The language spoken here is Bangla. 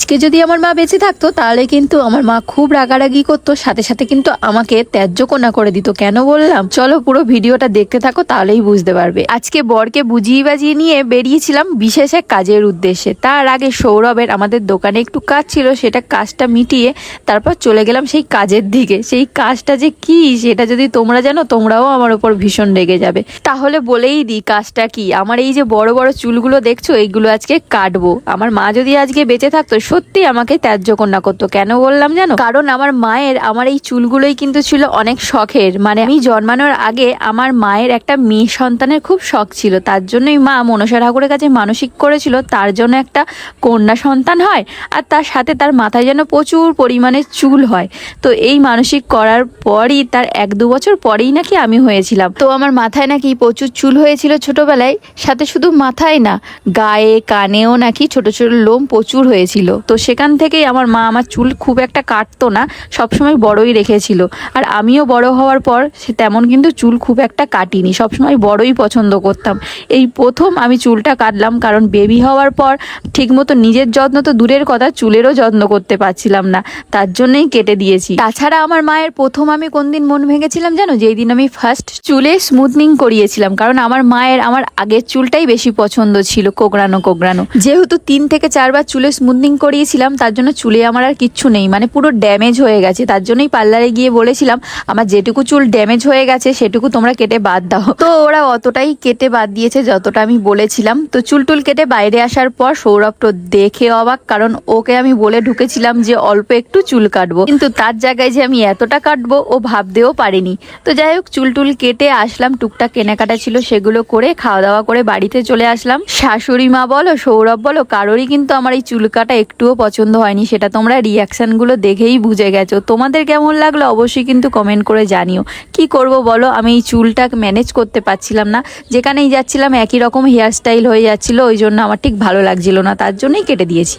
আজকে যদি আমার মা বেঁচে থাকতো তাহলে কিন্তু আমার মা খুব রাগারাগি করতো, সাথে সাথে কিন্তু আমাকে ত্যায্য কন্যা করে দিত। কেন বললাম, চলো পুরো ভিডিওটা দেখতে থাকো, তাহলেই বুঝতে পারবে। আজকে বরকে বুঝিয়ে বাজিয়ে নিয়ে বেরিয়েছিলাম বিশেষ এক কাজের উদ্দেশ্যে। তার আগে সৌরভের আমাদের দোকানে একটু কাজ ছিল, সেটা কাজটা মিটিয়ে তারপর চলে গেলাম সেই কাজের দিকে। সেই কাজটা যে কি সেটা যদি তোমরা জানো, তোমরাও আমার উপর ভীষণ রেগে যাবে। তাহলে বলেই দিই কাজটা কি। আমার এই যে বড় বড় চুলগুলো দেখছো, এইগুলো আজকে কাটবো। আমার মা যদি আজকে বেঁচে থাকতো সত্যি আমাকে ত্যায্য কন্যা করতো। কেন বললাম জানো, কারণ আমার মায়ের আমার এই চুলগুলোই কিন্তু ছিল অনেক শখের। মানে আমি জন্মানোর আগে আমার মায়ের একটা মেয়ে সন্তানের খুব শখ ছিল, তার জন্যই মা মনসা ঠাকুরের কাছে মানসিক করেছিল তার জন্য একটা কন্যা সন্তান হয়, আর তার সাথে তার মাথায় যেন প্রচুর পরিমাণে চুল হয়। তো এই মানসিক করার পরই তার 1-2 বছর পরেই নাকি আমি হয়েছিলাম। তো আমার মাথায় নাকি প্রচুর চুল হয়েছিল ছোটবেলায়, সাথে শুধু মাথায় না, গায়ে কানেও নাকি ছোট ছোট লোম প্রচুর হয়েছিল। তো সেখান থেকেই আমার মা আমার চুল খুব একটা কাটতো না, সবসময় বড়ই রেখেছিল। আর আমিও বড় হওয়ার পর সে তেমন কিন্তু চুল খুব একটা কাটিনি, সবসময় বড়ই পছন্দ করতাম। এই প্রথম আমি চুলটা কাটলাম, কারণ বেবি হওয়ার পর ঠিকমতো নিজের যত্ন তো দূরের কথা, চুলেরও যত্ন করতে পারছিলাম না, তার জন্যই কেটে দিয়েছি। তাছাড়া আমার মায়ের প্রথম আমি কোন দিন মন ভেঙেছিলাম জানো, যেই দিন আমি ফার্স্ট চুলে স্মুথনিং করিয়েছিলাম। কারণ আমার মায়ের আমার আগের চুলটাই বেশি পছন্দ ছিল, কোকড়ানো কোকড়ানো। যেহেতু 3 থেকে 4 বার চুলে স্মুথনিং করিয়েছিলাম, তার জন্য চুলে আমার আর কিচ্ছু নেই, মানে পুরো ড্যামেজ হয়ে গেছে। তার জন্যই পার্লারে গিয়ে বলেছিলাম আমার যেটুকু চুল ড্যামেজ হয়ে গেছে সেটুকু তোমরা কেটে বাদ দাও। তো ওরা অতটাই কেটে বাদ দিয়েছে যতটা আমি বলেছিলাম। তো চুল টুল কেটে বাইরে আসার পর সৌরভ তো দেখে অবাক, কারণ ওকে আমি বলে ঢুকেছিলাম যে অল্প একটু চুল কাটবো, কিন্তু তার জায়গায় যে আমি এতটা কাটবো ও ভাবতেও পারিনি। তো যাই হোক, চুল টুল কেটে আসলাম, টুকটাক কেনাকাটা ছিল সেগুলো করে খাওয়া দাওয়া করে বাড়িতে চলে আসলাম। শাশুড়ি মা বলো সৌরভ বলো, কারোরই কিন্তু আমার এই চুল কাটা একটুও পছন্দ হয়নি, সেটা তোমরা রিয়াকশনগুলো দেখেই বুঝে গেছো। তোমাদের কেমন লাগলো অবশ্যই কিন্তু কমেন্ট করে জানিও। কি করব বলো, আমি এই চুলটা ম্যানেজ করতে পারছিলাম না, যেখানেই যাচ্ছিলাম একই রকম হেয়ার স্টাইল হয়ে যাচ্ছিল, ওই জন্য আমার ঠিক ভালো লাগছিল না, তার জন্যই কেটে দিয়েছি।